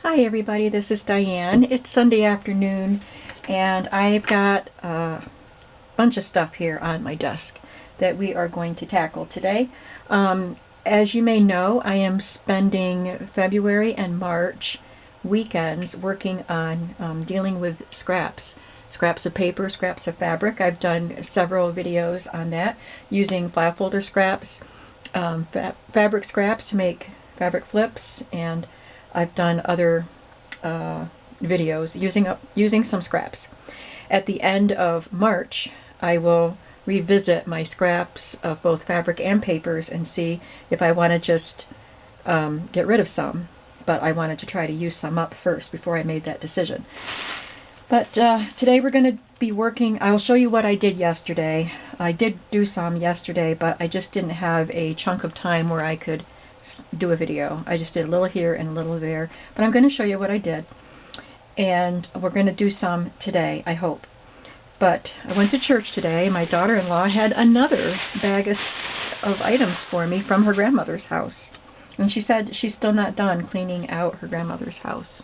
Hi everybody, this is Diane. It's Sunday afternoon and I've got a bunch of stuff here on my desk that we are going to tackle today. As you may know, I am spending February and March weekends working on dealing with scraps. Scraps of paper, scraps of fabric. I've done several videos on that using file folder scraps, fabric scraps to make fabric flips, and I've done other videos using some scraps. At the end of March, I will revisit my scraps of both fabric and papers and see if I want to just get rid of some. But I wanted to try to use some up first before I made that decision. But today we're going to be working. I'll show you what I did yesterday. I did do some yesterday, but I just didn't have a chunk of time where I could do a video. I just did a little here and a little there, but I'm going to show you what I did, and we're going to do some today, I hope. But I went to church today. My daughter-in-law had another bag of items for me from her grandmother's house, and she said she's still not done cleaning out her grandmother's house.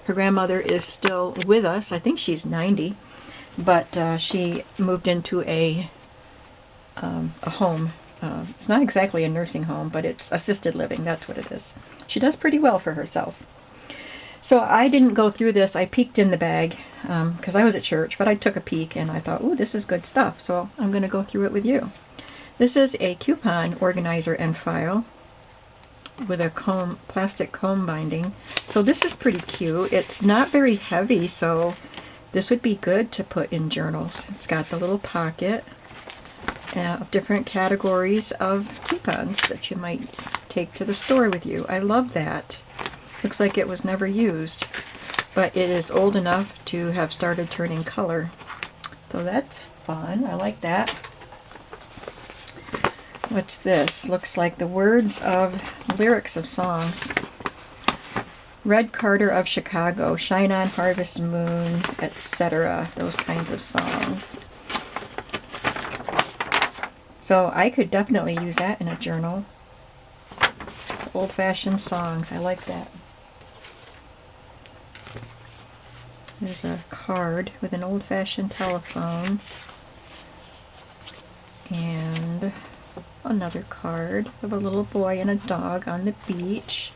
Her grandmother is still with us. I think she's 90, but she moved into a home. It's not exactly a nursing home, but it's assisted living. That's what it is. She does pretty well for herself. So I didn't go through this. I peeked in the bag because I was at church, but I took a peek and I thought, ooh, this is good stuff. So I'm going to go through it with you. This is a coupon organizer and file with a plastic comb binding. So this is pretty cute. It's not very heavy, so this would be good to put in journals. It's got the little pocket of different categories of coupons that you might take to the store with you. I love that. Looks like it was never used, but it is old enough to have started turning color. So that's fun. I like that. What's this? Looks like the words of lyrics of songs. Red Carter of Chicago, Shine On Harvest Moon, etc. Those kinds of songs. So I could definitely use that in a journal. Old-fashioned songs. I like that. There's a card with an old-fashioned telephone. And another card of a little boy and a dog on the beach.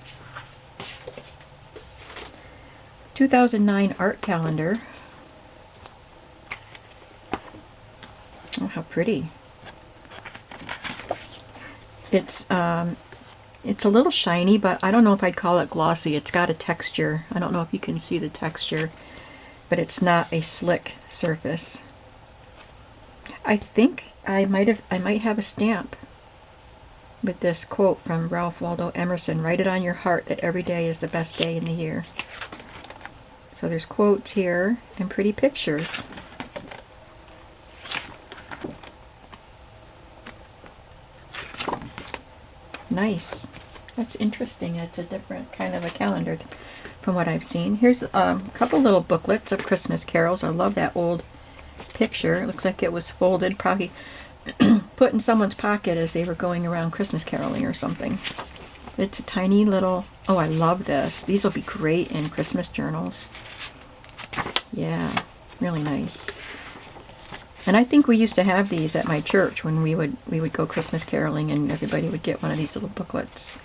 2009 art calendar. Oh, how pretty. It's a little shiny, but I don't know if I'd call it glossy. It's got a texture. I don't know if you can see the texture, but it's not a slick surface. I think I might have a stamp with this quote from Ralph Waldo Emerson, "Write it on your heart that every day is the best day in the year." So there's quotes here and pretty pictures. Nice. That's interesting. It's a different kind of a calendar from what I've seen. Here's a couple little booklets of Christmas carols. I love that old picture. It looks like it was folded, probably put in someone's pocket as they were going around Christmas caroling or something. It's a tiny little... Oh, I love this. These will be great in Christmas journals. Yeah, really nice. And I think we used to have these at my church when we would go Christmas caroling, and everybody would get one of these little booklets.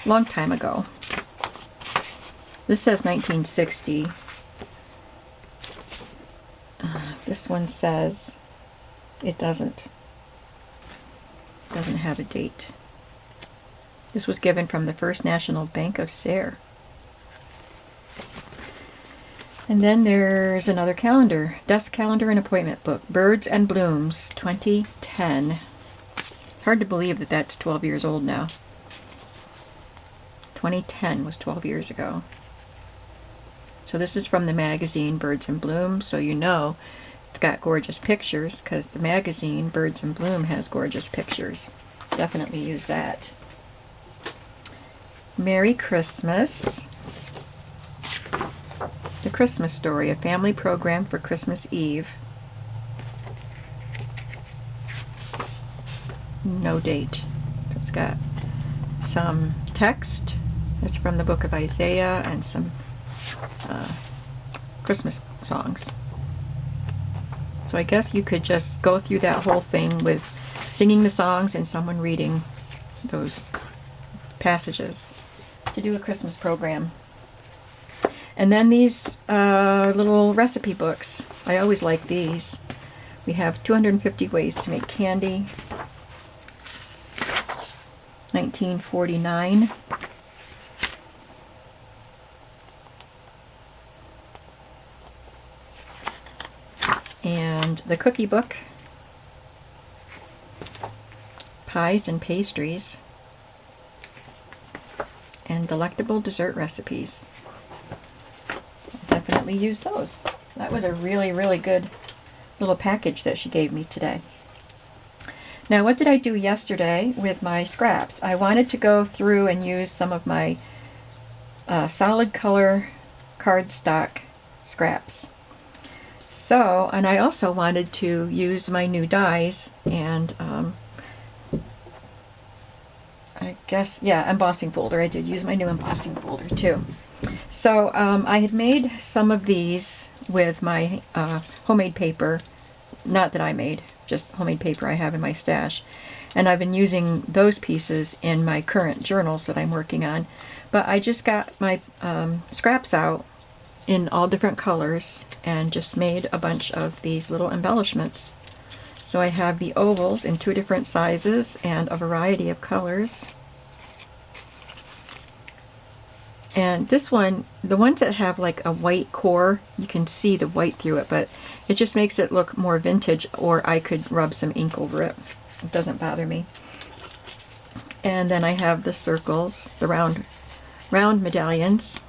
Long time ago. This says 1960. This one says it doesn't have a date. This was given from the First National Bank of Sayre. And then there's another calendar, desk calendar and appointment book, Birds and Blooms, 2010. Hard to believe that that's 12 years old now. 2010 was 12 years ago. So this is from the magazine Birds and Bloom, so you know it's got gorgeous pictures because the magazine Birds and Bloom has gorgeous pictures. Definitely use that. Merry Christmas. The Christmas Story, a family program for Christmas Eve. No date. So it's got some text It's from the book of Isaiah and some Christmas songs. So I guess you could just go through that whole thing with singing the songs and someone reading those passages to do a Christmas program. And then these little recipe books. I always like these. We have 250 ways to make candy. 1949. And the cookie book. Pies and pastries. And delectable dessert recipes. Definitely use those. That was a really, really good little package that she gave me today. Now, what did I do yesterday with my scraps? I wanted to go through and use some of my solid color cardstock scraps. So, and I also wanted to use my new dies and I guess, yeah, embossing folder. I did use my new embossing folder too. So I had made some of these with my homemade paper. Not that I made, just homemade paper I have in my stash. And I've been using those pieces in my current journals that I'm working on. But I just got my scraps out in all different colors and just made a bunch of these little embellishments. So I have the ovals in 2 different sizes and a variety of colors. And this one, the ones that have like a white core, you can see the white through it, but it just makes it look more vintage, or I could rub some ink over it. It doesn't bother me. And then I have the circles, the round medallions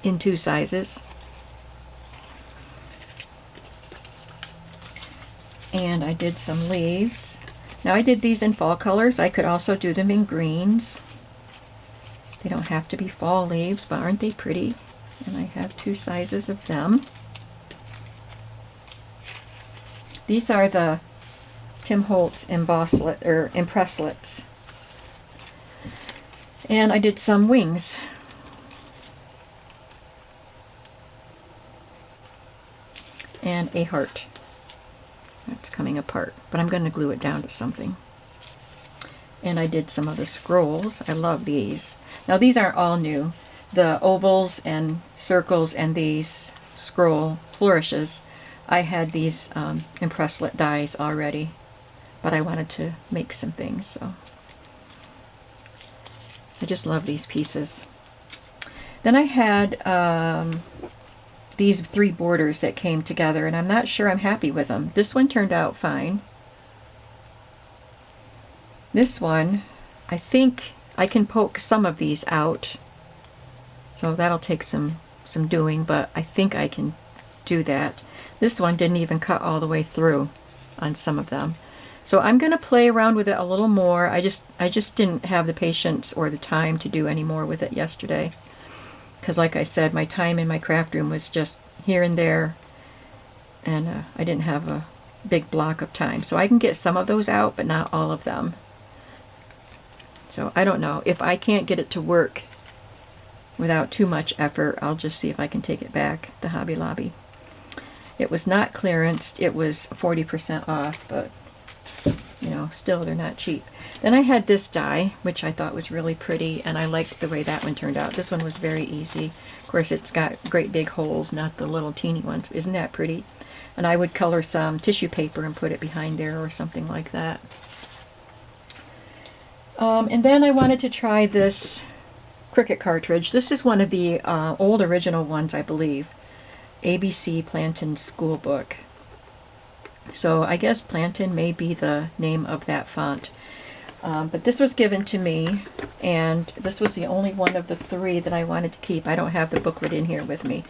in 2 sizes. And I did some leaves. Now I did these in fall colors. I could also do them in greens. They don't have to be fall leaves, but aren't they pretty? And I have 2 sizes of them. These are the Tim Holtz impresslets. And I did some wings. And a heart. That's coming apart, but I'm going to glue it down to something. And I did some of the scrolls. I love these. Now these aren't all new. The ovals and circles and these scroll flourishes, I had these impresslet dies already, but I wanted to make some things, so I just love these pieces. Then I had these 3 borders that came together, and I'm not sure I'm happy with them. This one turned out fine. This one, I think I can poke some of these out, so that'll take some doing, but I think I can do that. This one didn't even cut all the way through on some of them. So I'm going to play around with it a little more. I just didn't have the patience or the time to do any more with it yesterday. Because like I said, my time in my craft room was just here and there, and I didn't have a big block of time. So I can get some of those out, but not all of them. So I don't know. If I can't get it to work without too much effort, I'll just see if I can take it back to Hobby Lobby. It was not clearanced. It was 40% off, but you know, still they're not cheap. Then I had this die, which I thought was really pretty, and I liked the way that one turned out. This one was very easy. Of course, it's got great big holes, not the little teeny ones. Isn't that pretty? And I would color some tissue paper and put it behind there or something like that. And then I wanted to try this Cricut cartridge. This is one of the old original ones, I believe. ABC Plantin School Book. So I guess Plantin may be the name of that font. But this was given to me, and this was the only one of the 3 that I wanted to keep. I don't have the booklet in here with me.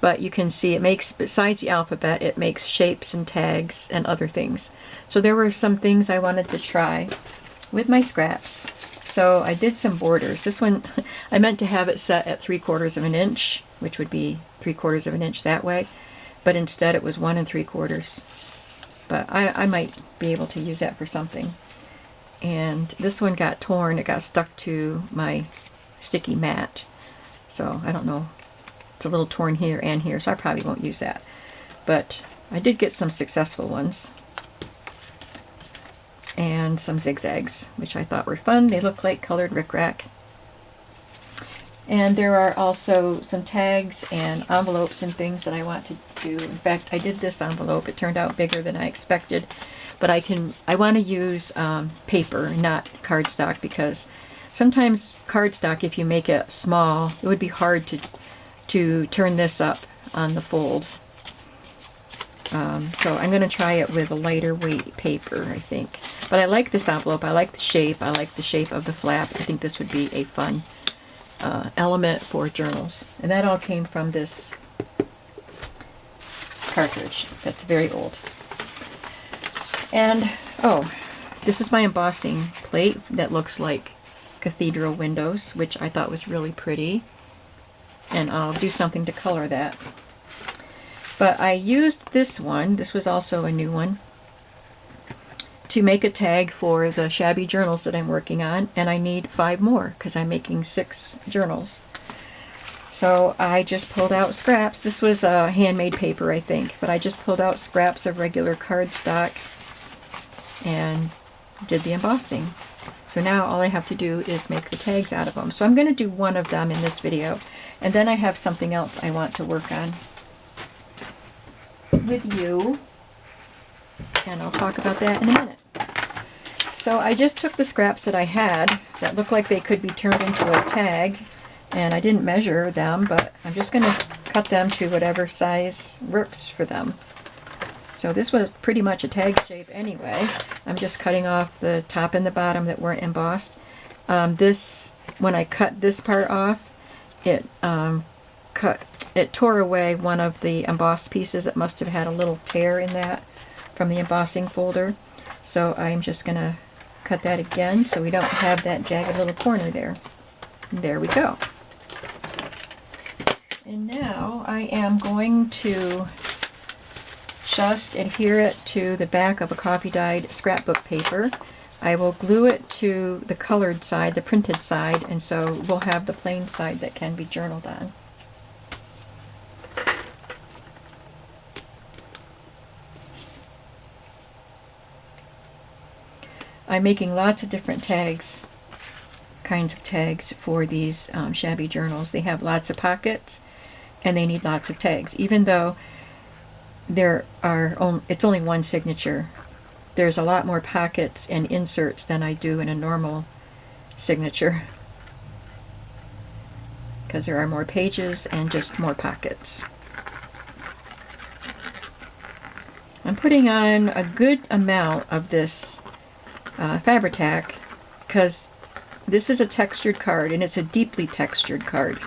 But you can see it makes, besides the alphabet, it makes shapes and tags and other things. So there were some things I wanted to try with my scraps. So I did some borders. This one, I meant to have it set at 3/4 of an inch, which would be 3/4 of an inch that way. But instead it was 1 3/4. But I might be able to use that for something. And this one got torn. It got stuck to my sticky matte. So I don't know. It's a little torn here and here, so I probably won't use that. But I did get some successful ones. And some zigzags, which I thought were fun. They look like colored rickrack. And there are also some tags and envelopes and things that I want to do. In fact, I did this envelope. It turned out bigger than I expected. But I want to use paper, not cardstock, because sometimes cardstock, if you make it small, it would be hard to turn this up on the fold. So I'm going to try it with a lighter weight paper, I think. But I like this envelope. I like the shape. I like the shape of the flap. I think this would be a fun element for journals. And that all came from this cartridge that's very old. And, oh, this is my embossing plate that looks like cathedral windows, which I thought was really pretty. And I'll do something to color that. But I used this one, this was also a new one, to make a tag for the shabby journals that I'm working on, and I need 5 more because I'm making 6 journals. So I just pulled out scraps. This was handmade paper, I think, but I just pulled out scraps of regular cardstock and did the embossing. So now all I have to do is make the tags out of them. So I'm going to do one of them in this video, and then I have something else I want to work on with you, and I'll talk about that in a minute. So I just took the scraps that I had that looked like they could be turned into a tag, and I didn't measure them, but I'm just going to cut them to whatever size works for them. So this was pretty much a tag shape anyway. I'm just cutting off the top and the bottom that weren't embossed. When I cut this part off, it tore away one of the embossed pieces. It must have had a little tear in that from the embossing folder. So I'm just going to cut that again so we don't have that jagged little corner there. And there we go. And now I am going to just adhere it to the back of a coffee-dyed scrapbook paper. I will glue it to the colored side, the printed side, and so we'll have the plain side that can be journaled on. I'm making lots of different tags, kinds of tags for these shabby journals. They have lots of pockets and they need lots of tags. Even though it's only one signature, there's a lot more pockets and inserts than I do in a normal signature, because there are more pages and just more pockets. I'm putting on a good amount of this Fabri-Tac because this is a textured card, and it's a deeply textured card.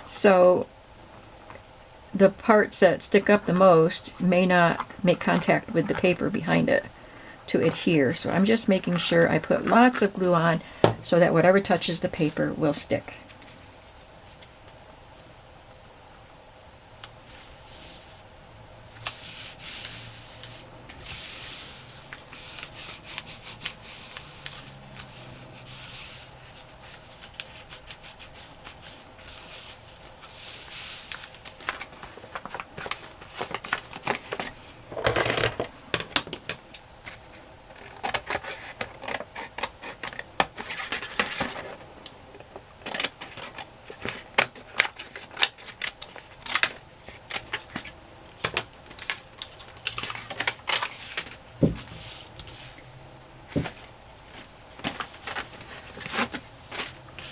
So the parts that stick up the most may not make contact with the paper behind it to adhere. So I'm just making sure I put lots of glue on so that whatever touches the paper will stick.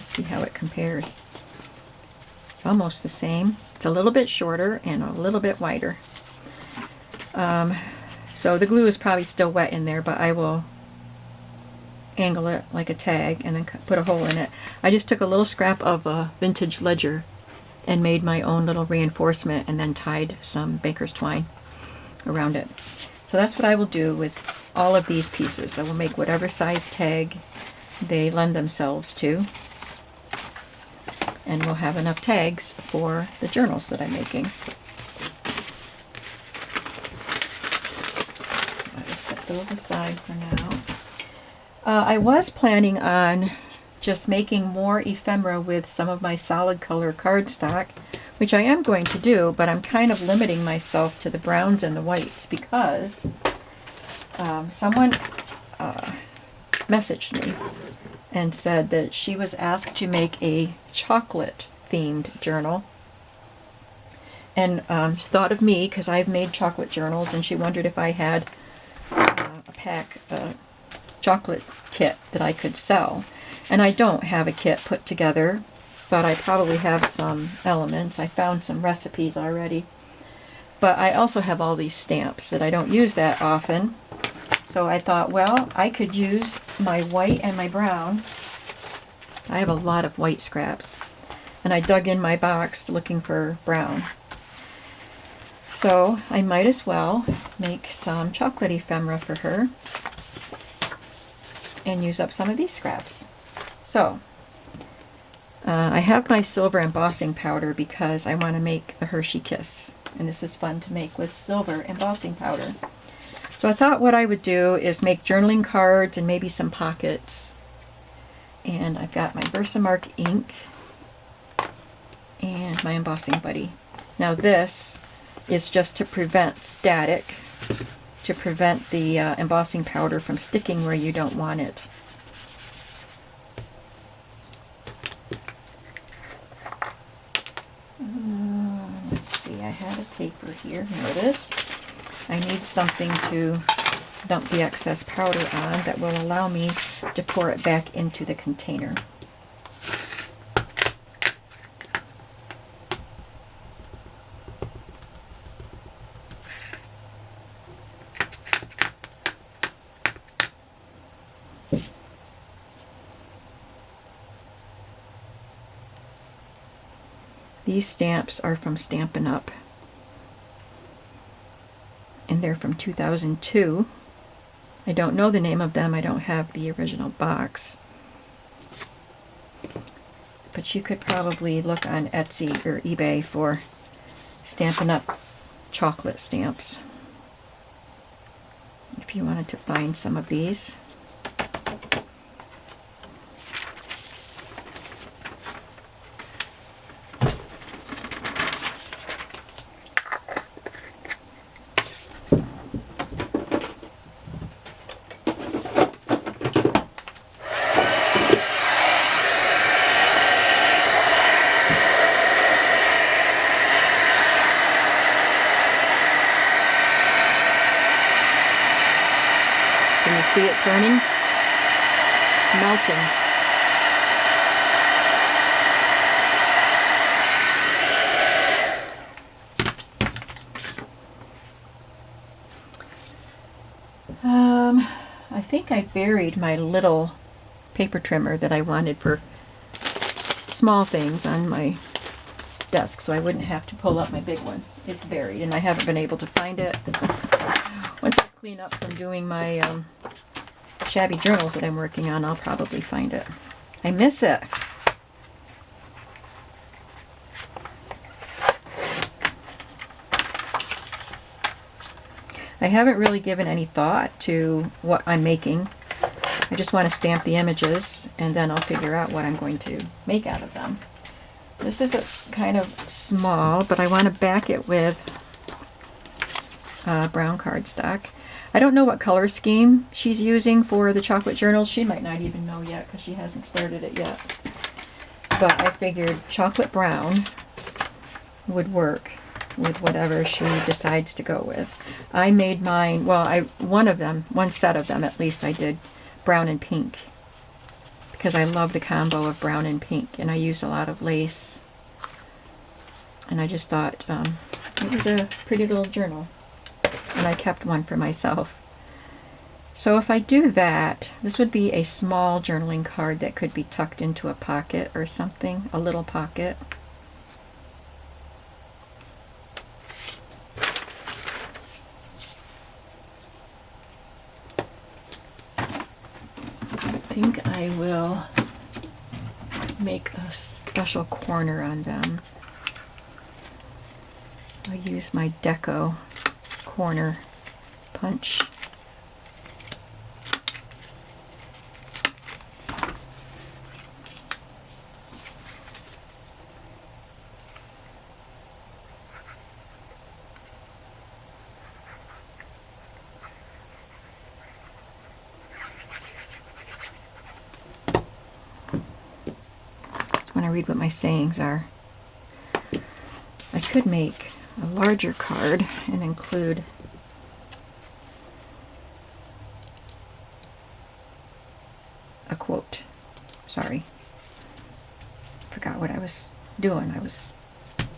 See how it compares. It's almost the same. It's a little bit shorter and a little bit wider. So the glue is probably still wet in there, but I will angle it like a tag and then put a hole in it. I just took a little scrap of a vintage ledger and made my own little reinforcement and then tied some baker's twine around it. So that's what I will do with all of these pieces. I will make whatever size tag they lend themselves to, and we'll have enough tags for the journals that I'm making. I'll just set those aside for now. I was planning on just making more ephemera with some of my solid color cardstock, which I am going to do, but I'm kind of limiting myself to the browns and the whites because someone messaged me and said that she was asked to make a chocolate themed journal, and thought of me because I've made chocolate journals, and she wondered if I had a chocolate kit that I could sell. And I don't have a kit put together, but I probably have some elements. I found some recipes already. But I also have all these stamps that I don't use that often. So I thought, well, I could use my white and my brown. I have a lot of white scraps. And I dug in my box looking for brown. So I might as well make some chocolate ephemera for her and use up some of these scraps. So I have my silver embossing powder because I want to make the Hershey Kiss, and this is fun to make with silver embossing powder. So I thought what I would do is make journaling cards and maybe some pockets. And I've got my Versamark ink and my embossing buddy. Now this is just to prevent static, to prevent the embossing powder from sticking where you don't want it. Let's see, I have a paper here. Here it is. I need something to dump the excess powder on that will allow me to pour it back into the container. These stamps are from Stampin' Up, and they're from 2002. I don't know the name of them. I don't have the original box. But you could probably look on Etsy or eBay for Stampin' Up chocolate stamps if you wanted to find some of these. Can you see it turning? Melting. I think I buried my little paper trimmer that I wanted for small things on my desk, so I wouldn't have to pull up my big one. It's buried, and I haven't been able to find it. Once I clean up from doing my shabby journals that I'm working on, I'll probably find it. I miss it. I haven't really given any thought to what I'm making. I just want to stamp the images, and then I'll figure out what I'm going to make out of them. This is a kind of small, but I want to back it with brown cardstock. I don't know what color scheme she's using for the chocolate journals. She might not even know yet because she hasn't started it yet. But I figured chocolate brown would work with whatever she decides to go with. I made mine, well, one set of them at least, I did brown and pink because I love the combo of brown and pink, and I used a lot of lace, and I just thought it was a pretty little journal, and I kept one for myself. So if I do that, this would be a small journaling card that could be tucked into a pocket or something, a little pocket. I think I will make a special corner on them. I'll use my Deco corner punch. to read what my sayings are. I could make a larger card and include a quote. Sorry. Forgot what I was doing. I was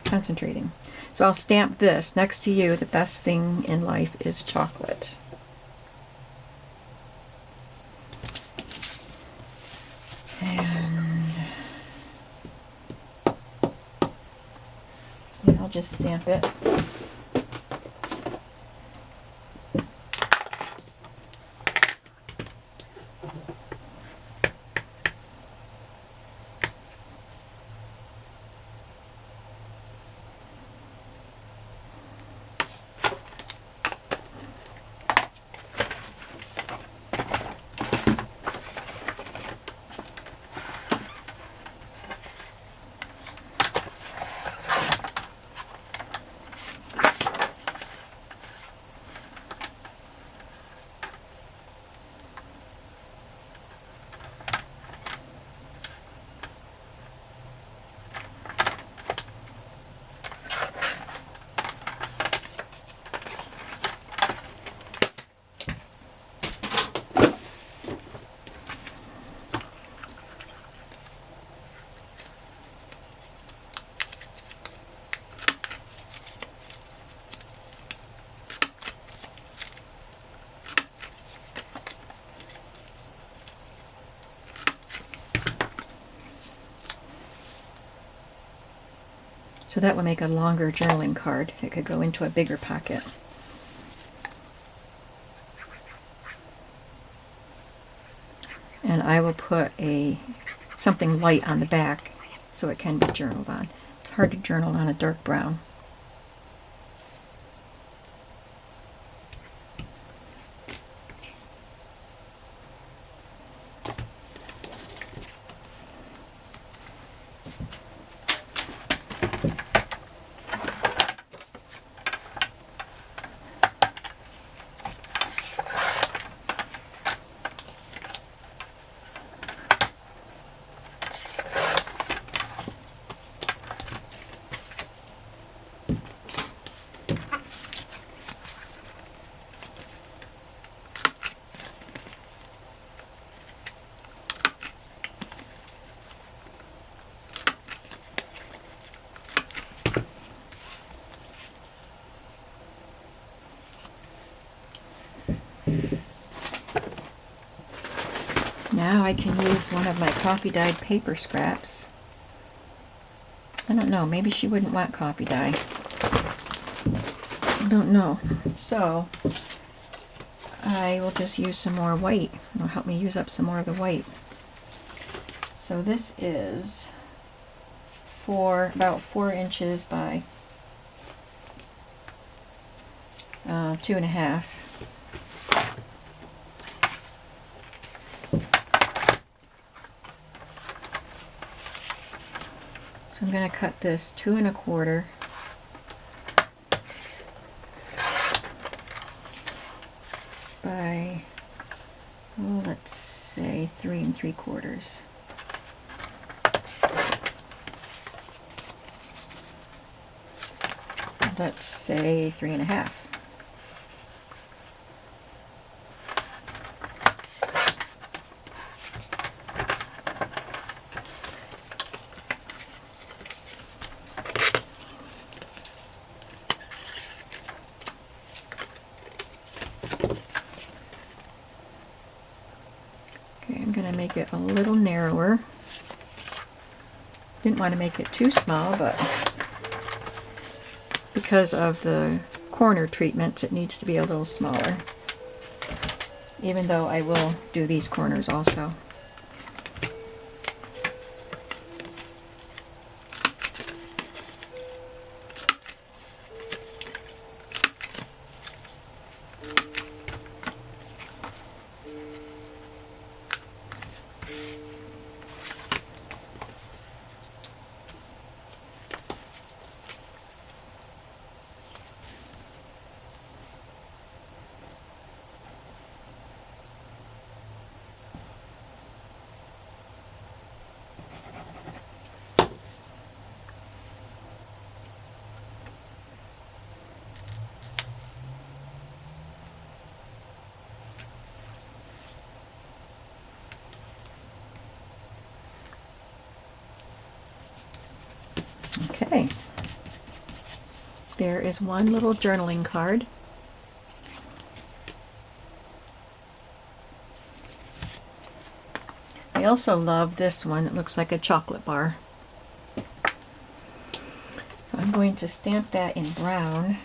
concentrating. So I'll stamp this. Next to you, the best thing in life is chocolate. And I'll just stamp it. So that will make a longer journaling card. It could go into a bigger pocket. And I will put something light on the back so it can be journaled on. It's hard to journal on a dark brown. Now I can use one of my coffee dyed paper scraps. I don't know, maybe she wouldn't want coffee dye. I don't know. So I will just use some more white. It'll help me use up some more of the white. So this is about 4 inches by 2.5. So I'm going to cut this 2 1/4 by, well, let's say 3 3/4. Let's say 3 1/2. I'm going to make it a little narrower. Didn't want to make it too small, but because of the corner treatments, it needs to be a little smaller. Even though I will do these corners also. Okay. There is one little journaling card. I also love this one. It looks like a chocolate bar. So I'm going to stamp that in brown,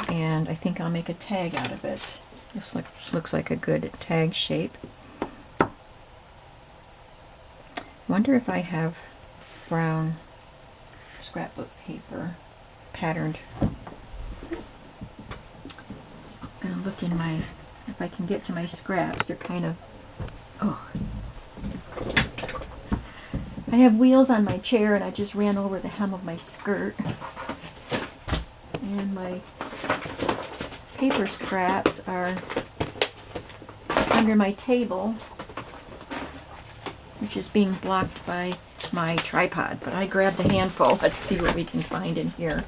and I think I'll make a tag out of it. This looks like a good tag shape. Wonder if I have brown scrapbook paper patterned. I'm gonna look in my, if I can get to my scraps. They're kind of, oh. I have wheels on my chair and I just ran over the hem of my skirt. And my paper scraps are under my table, which is being blocked by my tripod, but I grabbed a handful. Let's see what we can find in here.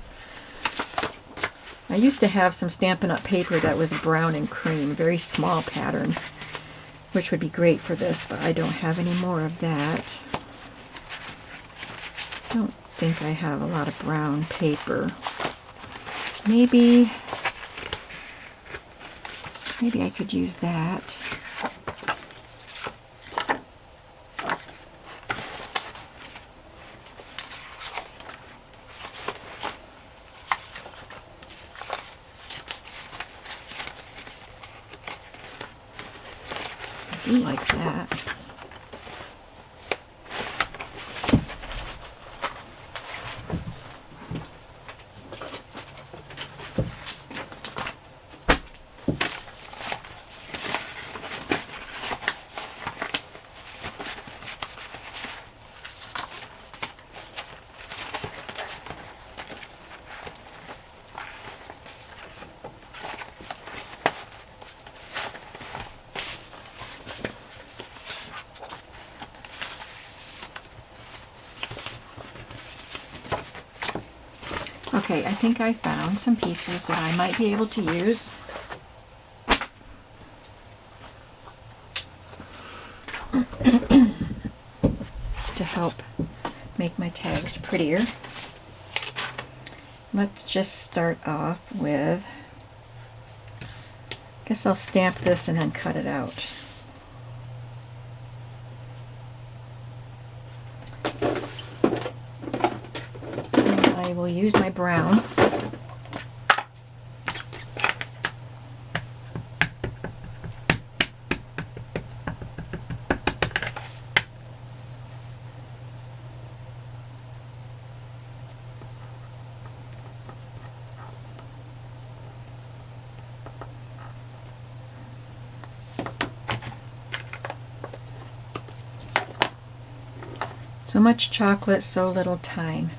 I used to have some Stampin' Up! Paper that was brown and cream, very small pattern, which would be great for this, but I don't have any more of that. I don't think I have a lot of brown paper. Maybe I could use that. I do like that. Okay, I think I found some pieces that I might be able to use. To help make my tags prettier. Let's just start off with, I guess I'll stamp this and then cut it out. I will use my brown. So much chocolate, so little time.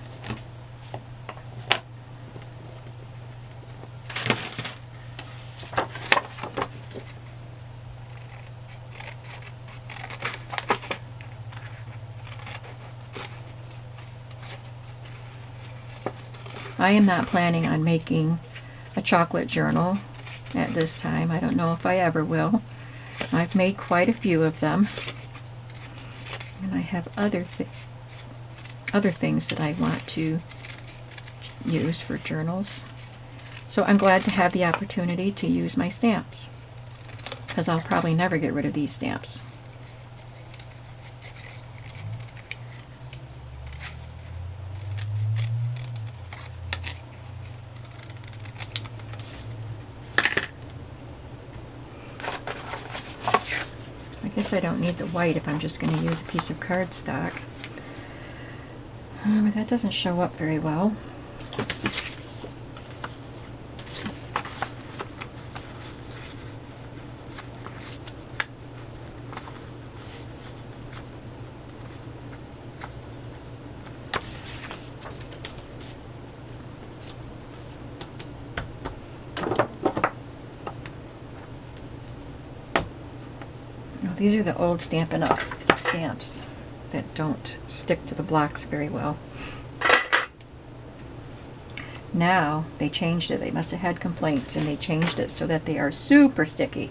I am not planning on making a chocolate journal at this time. I don't know if I ever will. I've made quite a few of them. And I have other things that I want to use for journals. So I'm glad to have the opportunity to use my stamps, because I'll probably never get rid of these stamps. I guess I don't need the white if I'm just going to use a piece of cardstock. But that doesn't show up very well. These are the old Stampin' Up! Stamps that don't stick to the blocks very well. Now they changed it. They must have had complaints and they changed it so that they are super sticky.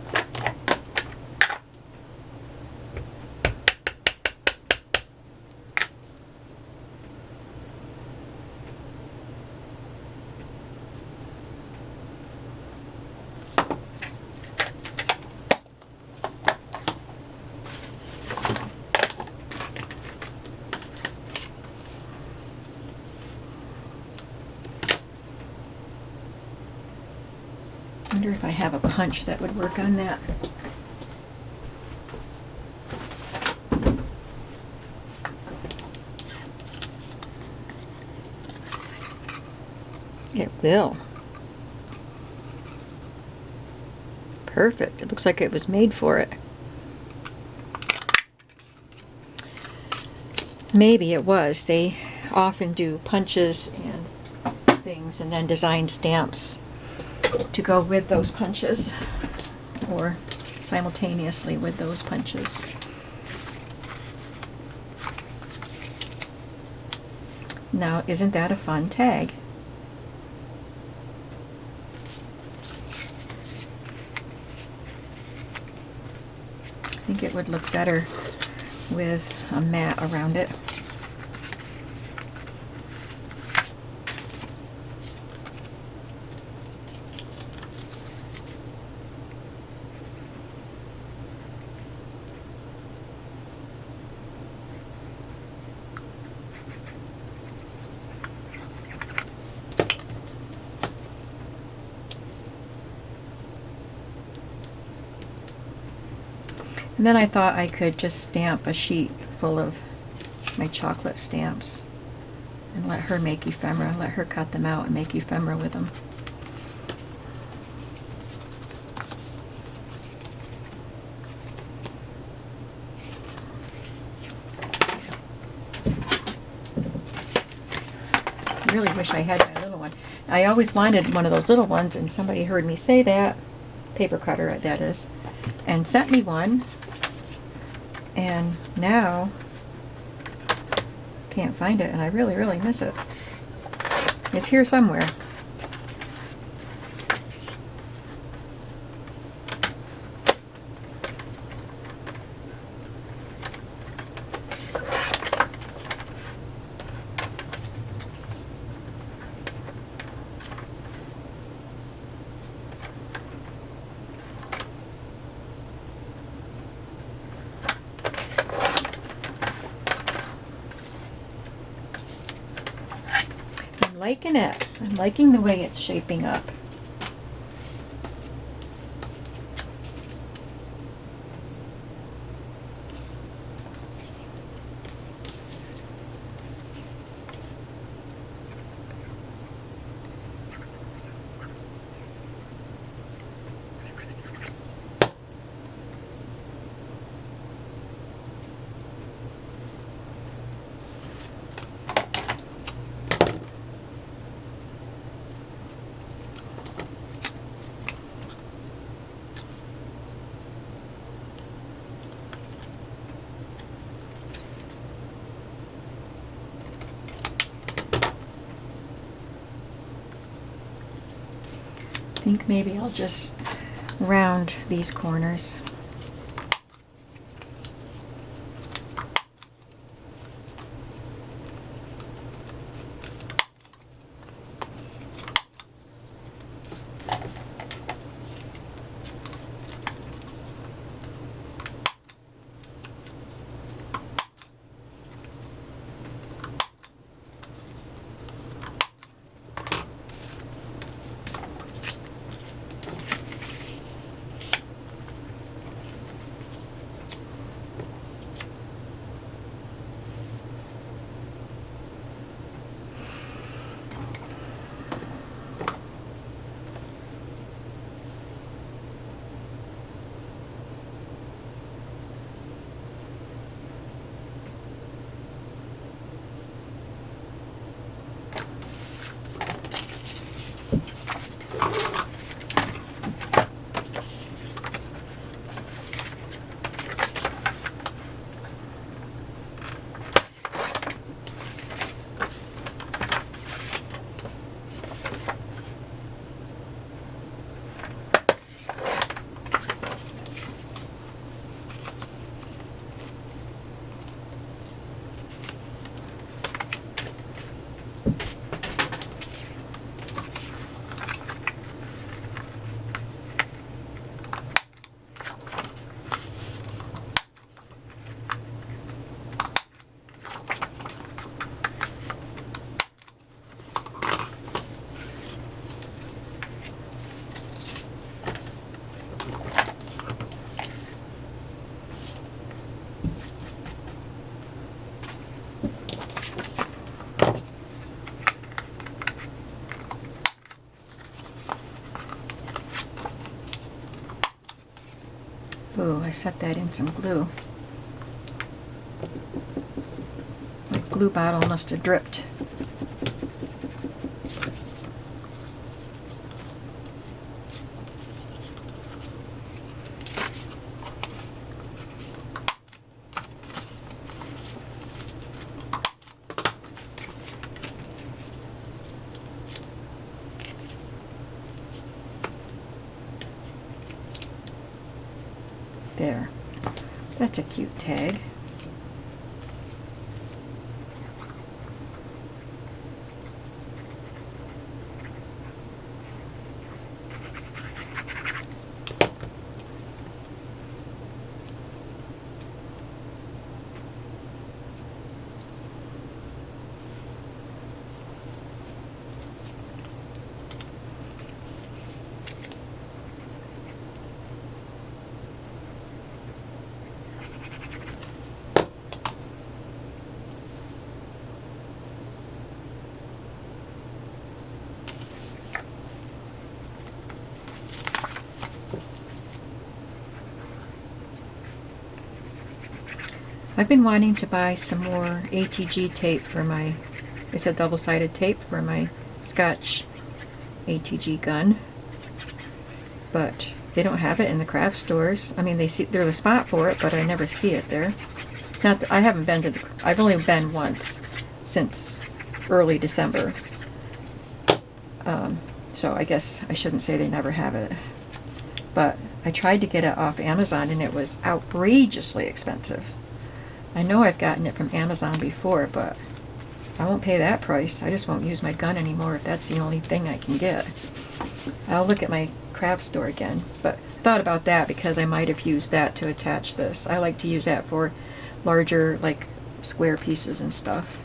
wonder if I have a punch that would work on that. It will. Perfect. It looks like it was made for it. Maybe it was. They often do punches and things and then design stamps to go with those punches or simultaneously with those punches. Now, isn't that a fun tag? I think it would look better with a mat around it. And then I thought I could just stamp a sheet full of my chocolate stamps and let her make ephemera, let her cut them out and make ephemera with them. I really wish I had my little one. I always wanted one of those little ones, and somebody heard me say that, paper cutter that is, and sent me one. And now, can't find it, and I really, really miss it. It's here somewhere. I'm liking it. I'm liking the way it's shaping up. I think maybe I'll just round these corners. Ooh, I set that in some glue. My glue bottle must have dripped. There. That's a cute tag. I've been wanting to buy some more ATG tape for my, it's a double-sided tape for my Scotch ATG gun, but they don't have it in the craft stores. I mean, there's a spot for it, but I never see it there. Not that I haven't been to I've only been once since early December. So I guess I shouldn't say they never have it. But I tried to get it off Amazon and it was outrageously expensive. I know I've gotten it from Amazon before, but I won't pay that price. I just won't use my gun anymore if that's the only thing I can get. I'll look at my craft store again, but I thought about that because I might have used that to attach this. I like to use that for larger, like, square pieces and stuff.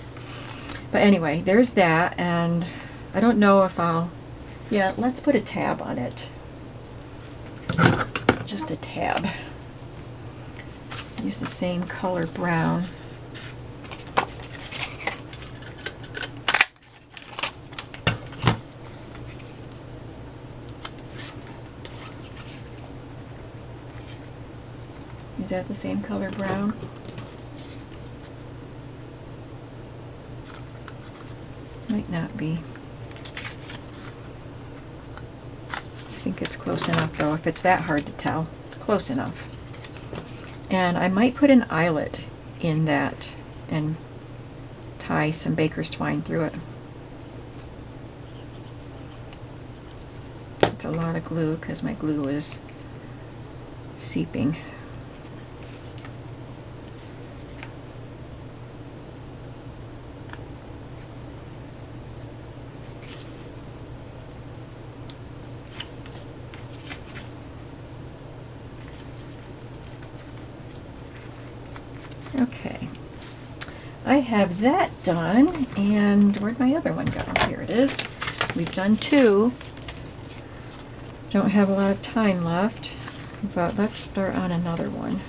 But anyway, there's that, and I don't know if I'll... Yeah, let's put a tab on it. Just a tab. Use the same color brown. Is that the same color brown? Might not be. I think it's close enough though. If it's that hard to tell, it's close enough. And I might put an eyelet in that and tie some baker's twine through it. It's a lot of glue because my glue is seeping. Okay, I have that done, and where'd my other one go? Here it is. We've done two. Don't have a lot of time left, but let's start on another one.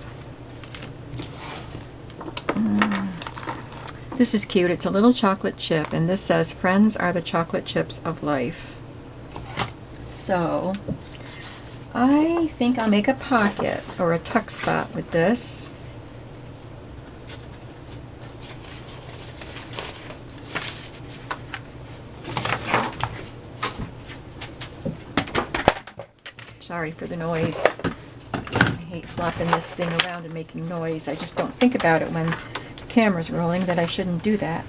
This is cute. It's a little chocolate chip, and this says, "Friends are the chocolate chips of life." So, I think I'll make a pocket or a tuck spot with this. Sorry for the noise. I hate flopping this thing around and making noise. I just don't think about it when the camera's rolling that I shouldn't do that.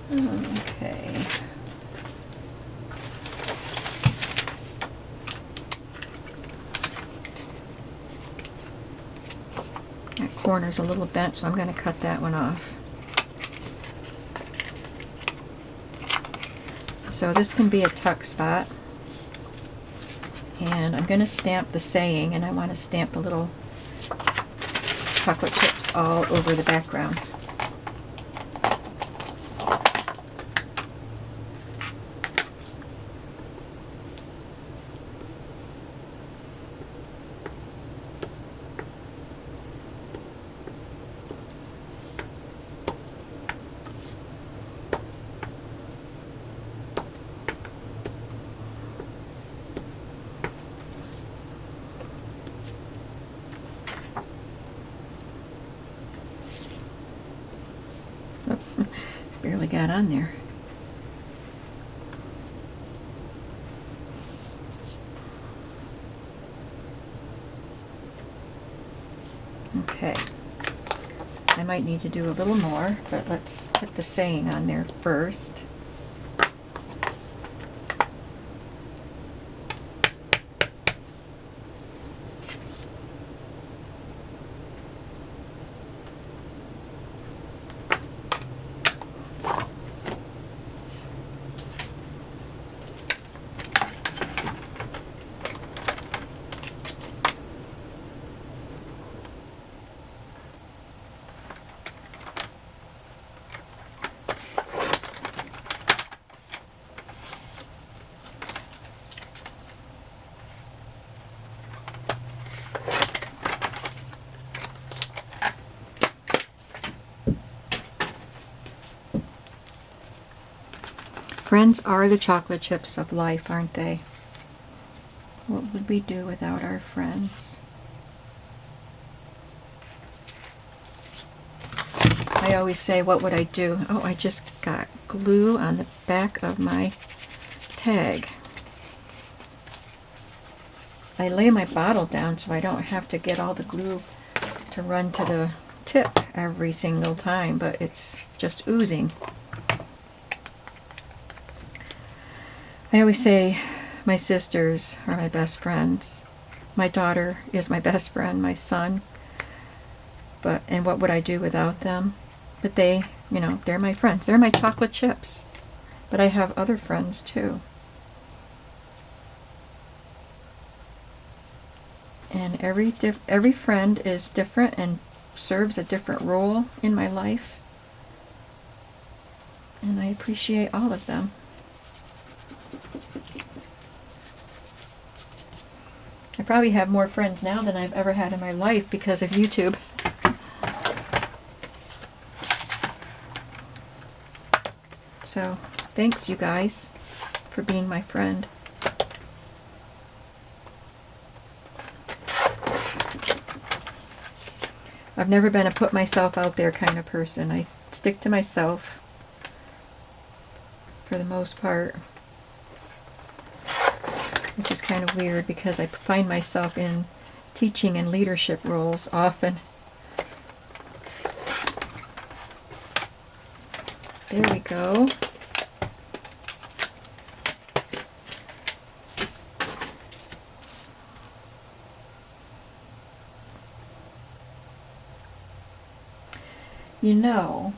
Okay. That corner's a little bent, so I'm going to cut that one off. So this can be a tuck spot. And I'm going to stamp the saying, and I want to stamp the little chocolate chips all over the background. Barely got on there. Okay. I might need to do a little more, but let's put the saying on there first. Friends are the chocolate chips of life, aren't they? What would we do without our friends? I always say, what would I do? Oh, I just got glue on the back of my tag. I lay my bottle down so I don't have to get all the glue to run to the tip every single time, but it's just oozing. I always say my sisters are my best friends. My daughter is my best friend, my son. And what would I do without them? But they, you know, they're my friends. They're my chocolate chips. But I have other friends too. And every friend is different and serves a different role in my life. And I appreciate all of them. I probably have more friends now than I've ever had in my life because of YouTube. So, thanks you guys for being my friend. I've never been a put myself out there kind of person. I stick to myself for the most part. Which is kind of weird because I find myself in teaching and leadership roles often. There we go. You know,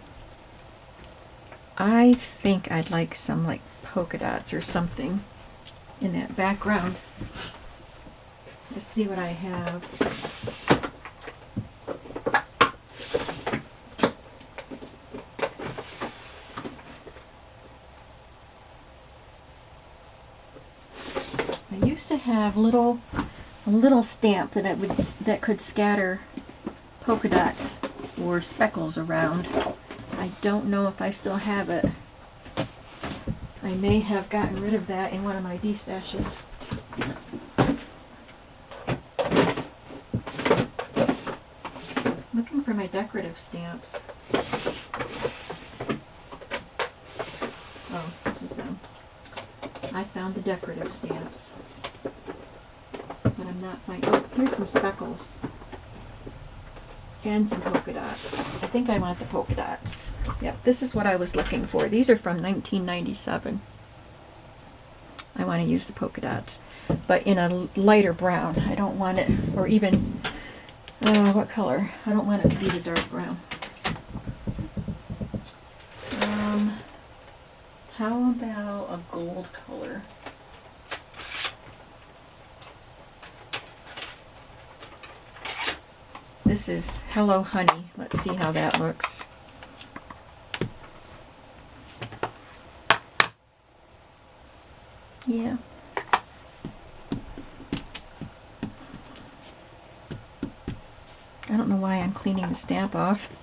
I think I'd like some like polka dots or something in that background. Let's see what I have. I used to have a little stamp that could scatter polka dots or speckles around. I don't know if I still have it. I may have gotten rid of that in one of my destashes. Looking for my decorative stamps. Oh, this is them. I found the decorative stamps. But I'm not finding... Oh, here's some speckles. And some polka dots. I think I want the polka dots. Yep, this is what I was looking for. These are from 1997. I want to use the polka dots. But in a lighter brown. I don't want it, or even, what color? I don't want it to be the dark brown. How about a gold color? This is Hello Honey. Let's see how that looks. Yeah. I don't know why I'm cleaning the stamp off.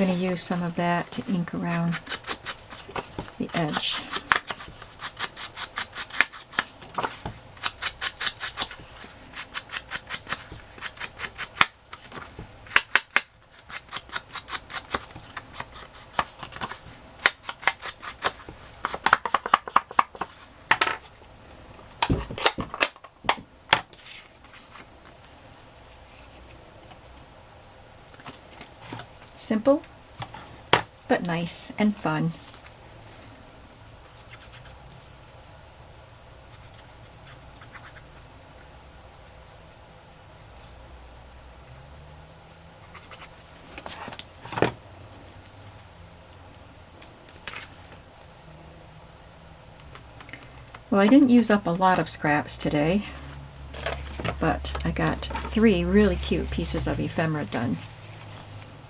going to use some of that to ink around the edge. Simple, but nice and fun. Well, I didn't use up a lot of scraps today, but I got 3 really cute pieces of ephemera done.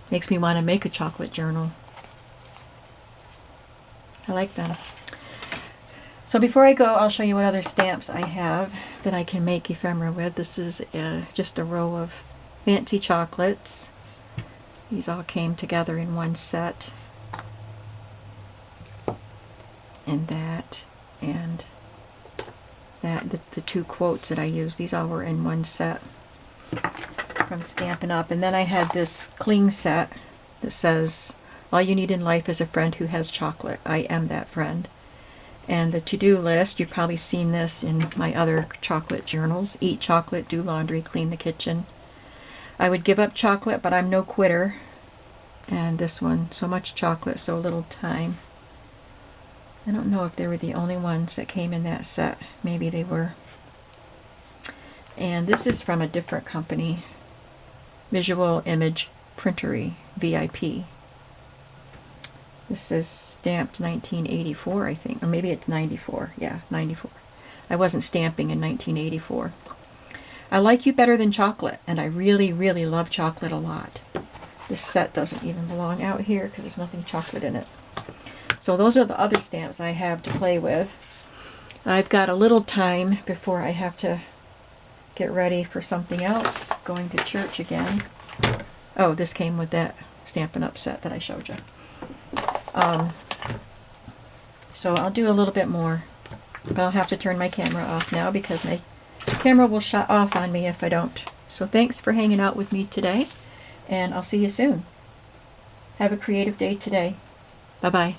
Makes me want to make a chocolate journal. I like them. So before I go, I'll show you what other stamps I have that I can make ephemera with. This is just a row of fancy chocolates. These all came together in one set. And that, and that, the 2 quotes that I used, these all were in one set from Stampin' Up. And then I had this cling set that says, all you need in life is a friend who has chocolate. I am that friend. And the to-do list, you've probably seen this in my other chocolate journals. Eat chocolate, do laundry, clean the kitchen. I would give up chocolate, but I'm no quitter. And this one, so much chocolate, so little time. I don't know if they were the only ones that came in that set. Maybe they were. And this is from a different company. Visual Image Printery, VIP. This is stamped 1984, I think. Or maybe it's 94. Yeah, 94. I wasn't stamping in 1984. I like you better than chocolate, and I really, really love chocolate a lot. This set doesn't even belong out here because there's nothing chocolate in it. So those are the other stamps I have to play with. I've got a little time before I have to get ready for something else, going to church again. Oh, this came with that Stampin' Up! Set that I showed you. So I'll do a little bit more, but I'll have to turn my camera off now because my camera will shut off on me if I don't. So thanks for hanging out with me today, and I'll see you soon. Have a creative day today. Bye-bye.